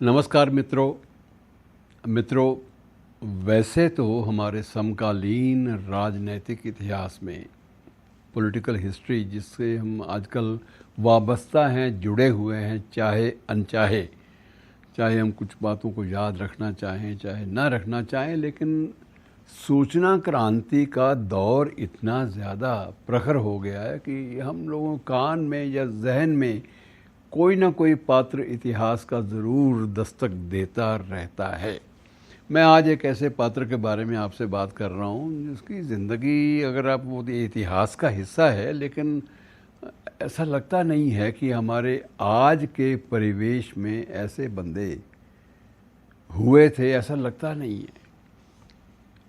नमस्कार मित्रों। वैसे तो हमारे समकालीन राजनैतिक इतिहास में पॉलिटिकल हिस्ट्री जिससे हम आजकल वाबस्ता हैं, जुड़े हुए हैं, चाहे अनचाहे, चाहे हम कुछ बातों को याद रखना चाहें चाहे ना रखना चाहें, लेकिन सूचना क्रांति का दौर इतना ज़्यादा प्रखर हो गया है कि हम लोगों कान में या जहन में कोई ना कोई पात्र इतिहास का ज़रूर दस्तक देता रहता है। मैं आज एक ऐसे पात्र के बारे में आपसे बात कर रहा हूँ जिसकी ज़िंदगी, अगर आप वो इतिहास का हिस्सा है, लेकिन ऐसा लगता नहीं है कि हमारे आज के परिवेश में ऐसे बंदे हुए थे, ऐसा लगता नहीं है।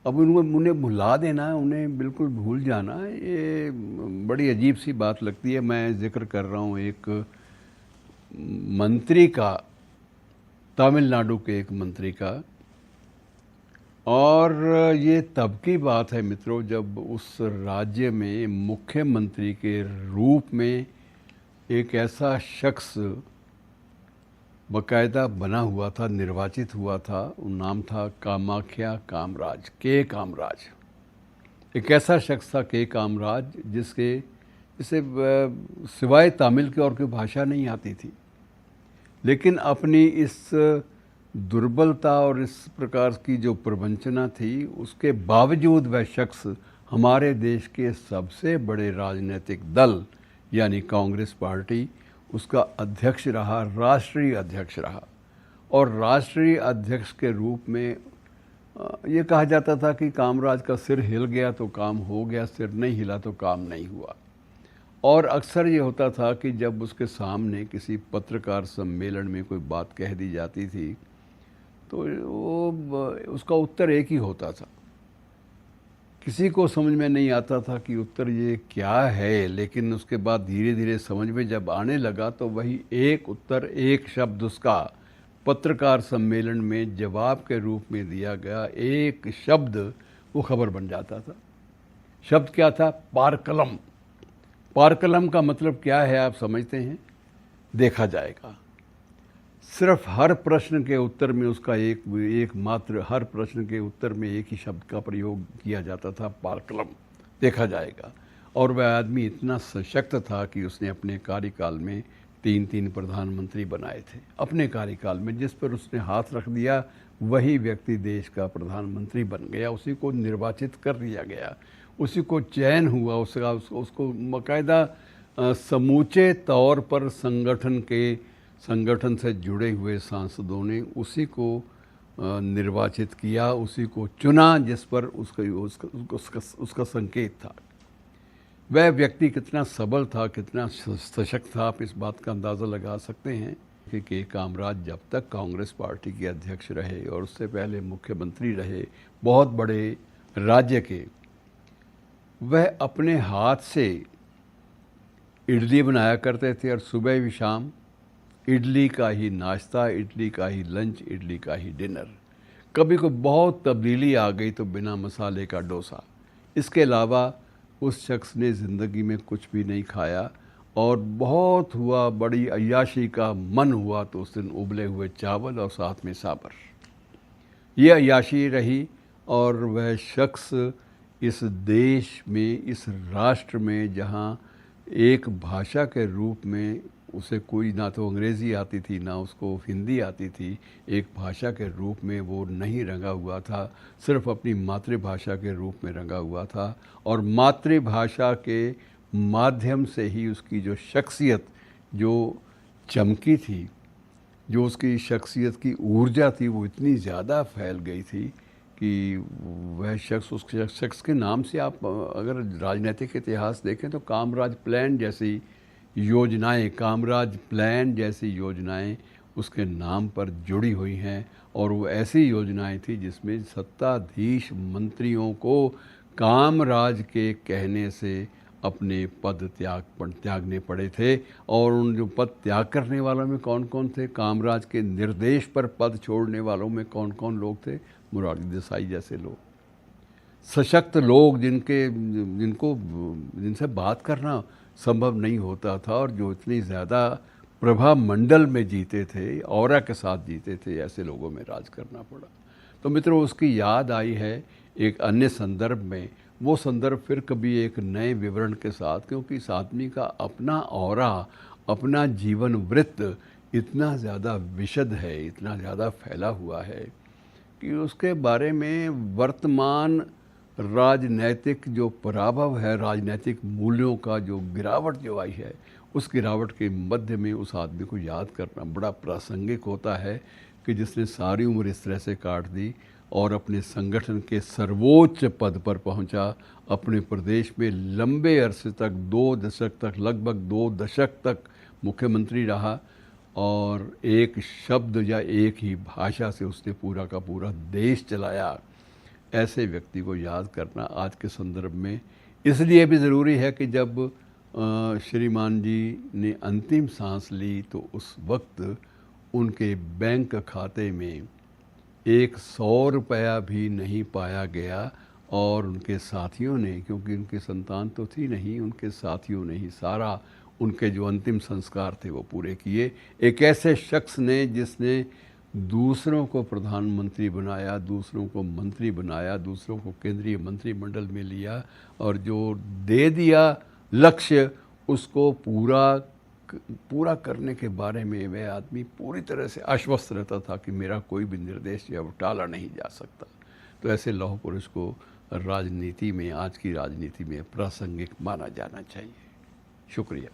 अब उन्हें भुला देना, उन्हें बिल्कुल भूल जाना, ये बड़ी अजीब सी बात लगती है। मैं जिक्र कर रहा हूँ एक मंत्री का, तमिलनाडु के एक मंत्री का। और ये तब की बात है मित्रों जब उस राज्य में मुख्यमंत्री के रूप में एक ऐसा शख्स बकायदा बना हुआ था, निर्वाचित हुआ था। नाम था कामाख्या कामराज, के कामराज। एक ऐसा शख्स था के कामराज जिसे सिवाय तमिल की और कोई भाषा नहीं आती थी, लेकिन अपनी इस दुर्बलता और इस प्रकार की जो प्रवंचना थी, उसके बावजूद वह शख्स हमारे देश के सबसे बड़े राजनीतिक दल यानी कांग्रेस पार्टी, उसका अध्यक्ष रहा, राष्ट्रीय अध्यक्ष रहा। और राष्ट्रीय अध्यक्ष के रूप में ये कहा जाता था कि कामराज का सिर हिल गया तो काम हो गया, सिर नहीं हिला तो काम नहीं हुआ। और अक्सर ये होता था कि जब उसके सामने किसी पत्रकार सम्मेलन में कोई बात कह दी जाती थी तो उसका उत्तर एक ही होता था। किसी को समझ में नहीं आता था कि उत्तर ये क्या है, लेकिन उसके बाद धीरे धीरे समझ में जब आने लगा तो वही एक उत्तर, एक शब्द उसका पत्रकार सम्मेलन में जवाब के रूप में दिया गया, एक शब्द वो खबर बन जाता था। शब्द क्या था? पारकलम। पारकलम का मतलब क्या है आप समझते हैं? देखा जाएगा। सिर्फ हर प्रश्न के उत्तर में उसका एक मात्र, हर प्रश्न के उत्तर में एक ही शब्द का प्रयोग किया जाता था, पारकलम, देखा जाएगा। और वह आदमी इतना सशक्त था कि उसने अपने कार्यकाल में 3 प्रधानमंत्री बनाए थे। अपने कार्यकाल में जिस पर उसने हाथ रख दिया वही व्यक्ति देश का प्रधानमंत्री बन गया, उसी को निर्वाचित कर दिया गया, उसी को चयन हुआ, उसको बाकायदा समूचे तौर पर संगठन से जुड़े हुए सांसदों ने उसी को निर्वाचित किया, उसी को चुना जिस पर उसका संकेत था। वह व्यक्ति कितना सबल था, कितना सशक्त था, आप इस बात का अंदाज़ा लगा सकते हैं कि के कामराज जब तक कांग्रेस पार्टी के अध्यक्ष रहे और उससे पहले मुख्यमंत्री रहे बहुत बड़े राज्य के, वह अपने हाथ से इडली बनाया करते थे और सुबह भी शाम इडली का ही नाश्ता, इडली का ही लंच, इडली का ही डिनर। कभी कोई बहुत तब्दीली आ गई तो बिना मसाले का डोसा। इसके अलावा उस शख्स ने ज़िंदगी में कुछ भी नहीं खाया। और बहुत हुआ, बड़ी अय्याशी का मन हुआ तो उस दिन उबले हुए चावल और साथ में साबर, ये अय्याशी रही। और वह शख्स इस देश में, इस राष्ट्र में, जहाँ एक भाषा के रूप में उसे कोई ना तो अंग्रेज़ी आती थी ना उसको हिंदी आती थी, एक भाषा के रूप में वो नहीं रंगा हुआ था, सिर्फ अपनी मातृभाषा के रूप में रंगा हुआ था। और मातृभाषा के माध्यम से ही उसकी जो शख्सियत जो चमकी थी, जो उसकी शख्सियत की ऊर्जा थी, वो इतनी ज़्यादा फैल गई थी कि वह शख्स, उस शख्स के नाम से आप अगर राजनीतिक इतिहास देखें तो कामराज प्लान जैसी योजनाएं, कामराज प्लान जैसी योजनाएं उसके नाम पर जुड़ी हुई हैं। और वो ऐसी योजनाएं थी जिसमें सत्ताधीश मंत्रियों को कामराज के कहने से अपने पद त्यागने पड़े थे। और उन जो पद त्याग करने वालों में कौन कौन थे, कामराज के निर्देश पर पद छोड़ने वालों में कौन कौन लोग थे? मोरारजी देसाई जैसे लोग, सशक्त लोग जिनसे बात करना संभव नहीं होता था और जो इतनी ज़्यादा प्रभा मंडल में जीते थे, ऑरा के साथ जीते थे, ऐसे लोगों में राज करना पड़ा। तो मित्रों, उसकी याद आई है एक अन्य संदर्भ में। वो संदर्भ फिर कभी एक नए विवरण के साथ, क्योंकि इस आदमी का अपना ऑरा, अपना जीवन वृत्त इतना ज़्यादा विशद है, इतना ज़्यादा फैला हुआ है कि उसके बारे में वर्तमान राजनैतिक जो पराभव है, राजनैतिक मूल्यों का जो गिरावट जो आई है, उस गिरावट के मध्य में उस आदमी को याद करना बड़ा प्रासंगिक होता है कि जिसने सारी उम्र इस तरह से काट दी और अपने संगठन के सर्वोच्च पद पर पहुंचा, अपने प्रदेश में लंबे अरसे तक 2 दशक तक, लगभग 2 दशक तक मुख्यमंत्री रहा और एक शब्द या एक ही भाषा से उसने पूरा का पूरा देश चलाया। ऐसे व्यक्ति को याद करना आज के संदर्भ में इसलिए भी ज़रूरी है कि जब श्रीमान जी ने अंतिम सांस ली तो उस वक्त उनके बैंक खाते में 100 रुपया भी नहीं पाया गया और उनके साथियों ने, क्योंकि उनकी संतान तो थी नहीं, उनके साथियों ने ही सारा उनके जो अंतिम संस्कार थे वो पूरे किए। एक ऐसे शख्स ने जिसने दूसरों को प्रधानमंत्री बनाया, दूसरों को मंत्री बनाया, दूसरों को केंद्रीय मंत्रिमंडल में लिया और जो दे दिया लक्ष्य उसको पूरा करने के बारे में वह आदमी पूरी तरह से आश्वस्त रहता था कि मेरा कोई भी निर्देश या वो टाला नहीं जा सकता। तो ऐसे लौह पुरुष को राजनीति में, आज की राजनीति में प्रासंगिक माना जाना चाहिए। शुक्रिया।